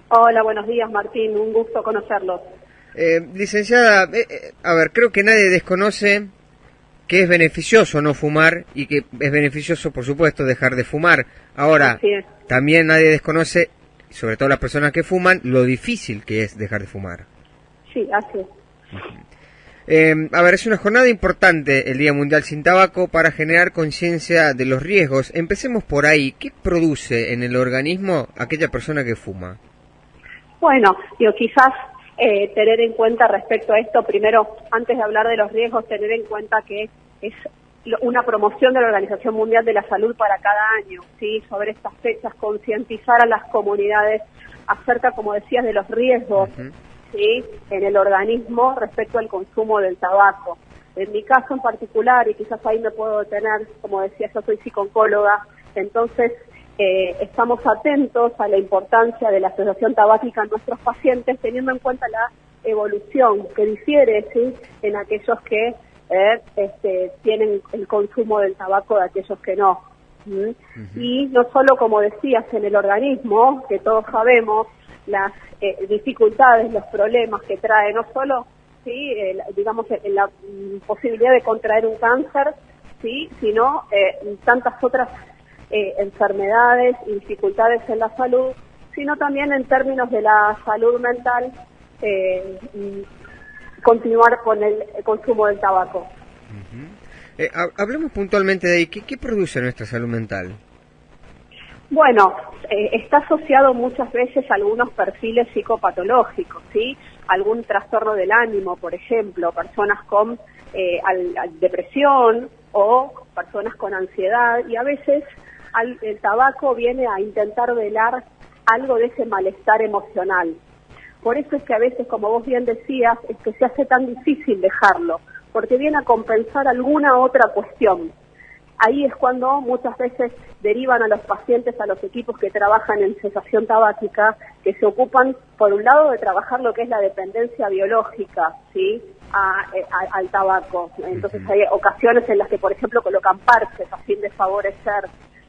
Hola, buenos días, Martín. Un gusto conocerlos. Licenciada, a ver, creo que nadie desconoce que es beneficioso no fumar y que es beneficioso, por supuesto, dejar de fumar. Ahora, Así es. también nadie desconoce, sobre todo las personas que fuman, lo difícil que es dejar de fumar. Sí, así es. A ver, es una jornada importante el Día Mundial Sin Tabaco para generar conciencia de los riesgos. Empecemos por ahí. ¿Qué produce en el organismo aquella persona que fuma? Bueno, quizás tener en cuenta respecto a esto, primero, antes de hablar de los riesgos, tener en cuenta que es una promoción de la Organización Mundial de la Salud para cada año, ¿sí? Sobre estas fechas, concientizar a las comunidades acerca, como decías, de los riesgos, ¿sí? En el organismo respecto al consumo del tabaco. En mi caso en particular, y quizás ahí me puedo detener, como decía, yo soy psicóloga, entonces estamos atentos a la importancia de la asociación tabáquica en nuestros pacientes, teniendo en cuenta la evolución que difiere, ¿sí? En aquellos que tienen el consumo del tabaco de aquellos que no. Y no solo, como decías, en el organismo, que todos sabemos, las dificultades, los problemas que trae, no solo, ¿sí? Digamos, la posibilidad de contraer un cáncer, ¿sí? Sino tantas otras enfermedades y dificultades en la salud, sino también en términos de la salud mental, continuar con el consumo del tabaco. Hablemos puntualmente de ahí. ¿Qué produce nuestra salud mental? Bueno, está asociado muchas veces a algunos perfiles psicopatológicos, ¿sí? Algún trastorno del ánimo, por ejemplo, personas con depresión o personas con ansiedad, y a veces el tabaco viene a intentar velar algo de ese malestar emocional. Por eso es que a veces, como vos bien decías, es que se hace tan difícil dejarlo, porque viene a compensar alguna otra cuestión. Ahí es cuando muchas veces derivan a los pacientes a los equipos que trabajan en cesación tabáquica, que se ocupan, por un lado, de trabajar lo que es la dependencia biológica, ¿sí? Al tabaco. Entonces hay ocasiones en las que, por ejemplo, colocan parches a fin de favorecer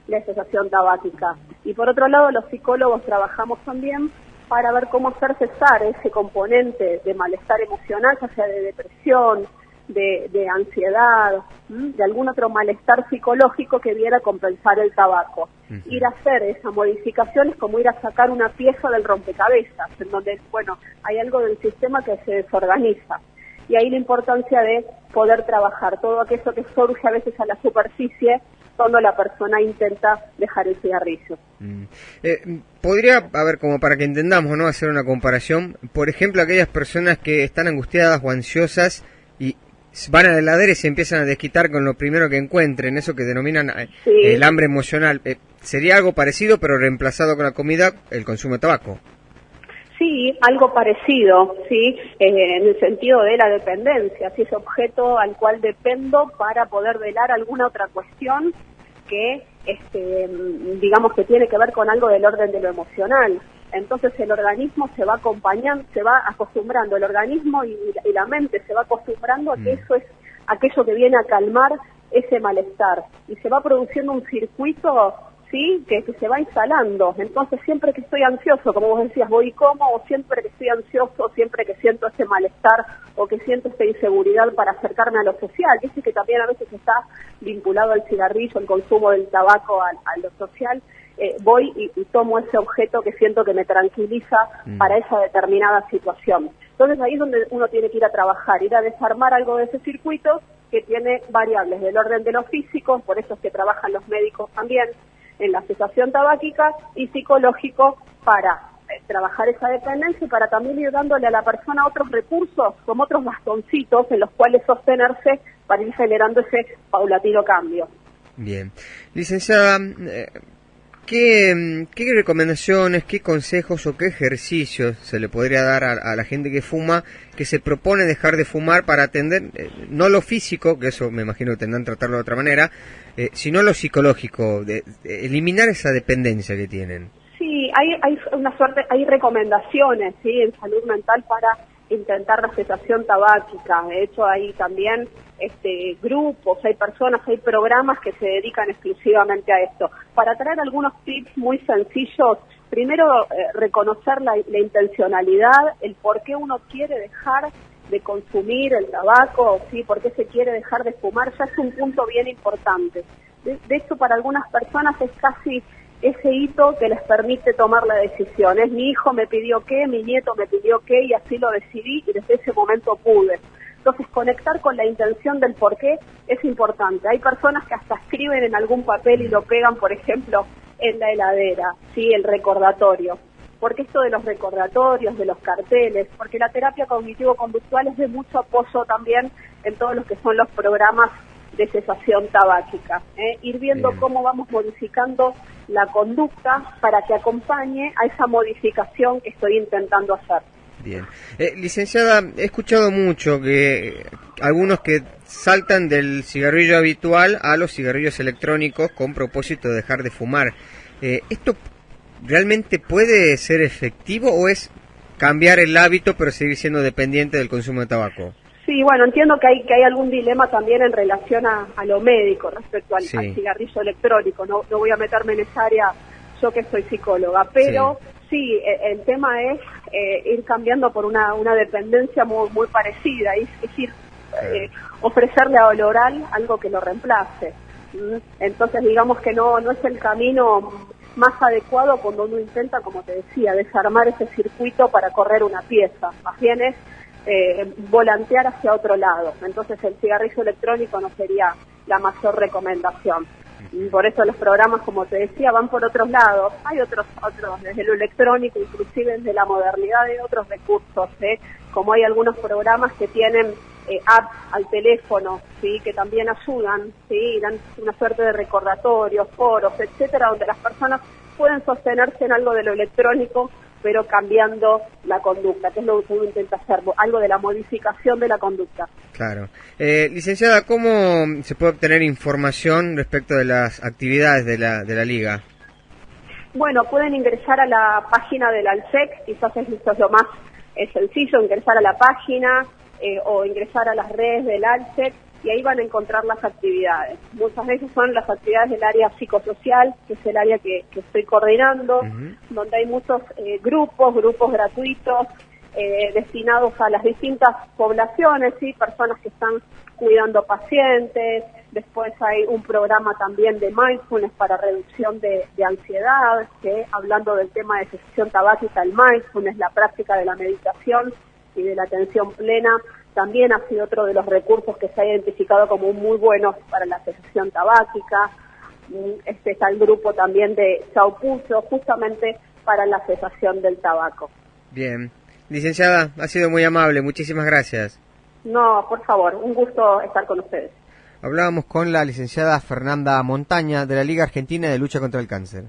la cesación tabáquica. Y por otro lado, los psicólogos trabajamos también para ver cómo hacer cesar ese componente de malestar emocional, ya sea de depresión, de ansiedad, de algún otro malestar psicológico que viera a compensar el tabaco. Ir a hacer esa modificación es como ir a sacar una pieza del rompecabezas, en donde, bueno, hay algo del sistema que se desorganiza. Y ahí la importancia de poder trabajar todo aquello que surge a veces a la superficie cuando la persona intenta dejar el cigarrillo. Podría, a ver, como para que entendamos, ¿no?, hacer una comparación. Por ejemplo, aquellas personas que están angustiadas o ansiosas y van a la heladera y se empiezan a desquitar con lo primero que encuentren, eso que denominan el hambre emocional. ¿Sería algo parecido, pero reemplazado con la comida, el consumo de tabaco? Sí, algo parecido, sí, en el sentido de la dependencia, si ese objeto al cual dependo para poder velar alguna otra cuestión que, digamos, que tiene que ver con algo del orden de lo emocional. Entonces el organismo se va acompañando, se va acostumbrando, el organismo y la mente se va acostumbrando a que eso es aquello que viene a calmar ese malestar, y se va produciendo un circuito, sí, que se va instalando. Entonces siempre que estoy ansioso, como vos decías, voy y como, o siempre que estoy ansioso, siempre que siento ese malestar o que siento esta inseguridad para acercarme a lo social, ese que también a veces está vinculado al cigarrillo, el consumo del tabaco, a lo social, voy y tomo ese objeto que siento que me tranquiliza para esa determinada situación. Entonces ahí es donde uno tiene que ir a trabajar, ir a desarmar algo de ese circuito que tiene variables del orden de lo físico, por eso es que trabajan los médicos también en la cesación tabáquica, y psicológico para trabajar esa dependencia y para también ir dándole a la persona otros recursos, como otros bastoncitos en los cuales sostenerse para ir generando ese paulatino cambio. Bien. Licenciada, ¿qué recomendaciones, qué consejos o qué ejercicios se le podría dar a la gente que fuma, que se propone dejar de fumar para atender, no lo físico, que eso me imagino que tendrán que tratarlo de otra manera, sino lo psicológico, de eliminar esa dependencia que tienen? Sí, hay recomendaciones, ¿sí?, en salud mental para intentar la cesación tabáquica. De hecho, hay también grupos, hay personas, hay programas que se dedican exclusivamente a esto. Para traer algunos tips muy sencillos, primero reconocer la intencionalidad, el por qué uno quiere dejar de consumir el tabaco, ¿sí? Por qué se quiere dejar de fumar, ya es un punto bien importante. De hecho, para algunas personas es casi ese hito que les permite tomar la decisión. Es mi hijo me pidió qué, mi nieto me pidió qué, y así lo decidí, y desde ese momento pude. Entonces, conectar con la intención del por qué es importante. Hay personas que hasta escriben en algún papel y lo pegan, por ejemplo, en la heladera, ¿sí? El recordatorio. Porque esto de los recordatorios, de los carteles, porque la terapia cognitivo-conductual es de mucho apoyo también en todos los que son los programas de cesación tabáquica. Ir viendo cómo vamos modificando la conducta para que acompañe a esa modificación que estoy intentando hacer. Bien. Licenciada, he escuchado mucho que algunos que saltan del cigarrillo habitual a los cigarrillos electrónicos con propósito de dejar de fumar. ¿Esto realmente puede ser efectivo o es cambiar el hábito pero seguir siendo dependiente del consumo de tabaco? Sí, bueno, entiendo que hay algún dilema también en relación a lo médico respecto al cigarrillo electrónico. No voy a meterme en esa área yo que soy psicóloga, pero sí, el tema es ir cambiando por una dependencia muy parecida, es decir, ofrecerle al oral algo que lo reemplace. Entonces, digamos que no es el camino más adecuado cuando uno intenta, como te decía, desarmar ese circuito para correr una pieza. Más bien es volantear hacia otro lado. Entonces, el cigarrillo electrónico no sería la mayor recomendación. Por eso los programas, como te decía, van por otros lados. Hay otros desde lo electrónico, inclusive desde la modernidad, de otros recursos, como hay algunos programas que tienen apps al teléfono, sí, que también ayudan, sí, dan una suerte de recordatorios, foros, etcétera, donde las personas pueden sostenerse en algo de lo electrónico, pero cambiando la conducta, que es lo que uno intenta hacer, algo de la modificación de la conducta. Claro. Licenciada, ¿cómo se puede obtener información respecto de las actividades de la Liga? Bueno, pueden ingresar a la página del ALSEC, quizás esto es lo más sencillo, ingresar a la página o ingresar a las redes del ALSEC, y ahí van a encontrar las actividades. Muchas veces son las actividades del área psicosocial, que es el área que estoy coordinando, donde hay muchos grupos gratuitos, destinados a las distintas poblaciones, ¿sí? Personas que están cuidando pacientes. Después hay un programa también de mindfulness para reducción de ansiedad, que hablando del tema de cesación tabáquica, el mindfulness, la práctica de la meditación y de la atención plena, también ha sido otro de los recursos que se ha identificado como muy buenos para la cesación tabáquica. Está el grupo también de Chaupucho, justamente para la cesación del tabaco. Bien. Licenciada, ha sido muy amable, muchísimas gracias. No, por favor, un gusto estar con ustedes. Hablábamos con la licenciada Fernanda Montaña de la Liga Argentina de Lucha contra el Cáncer.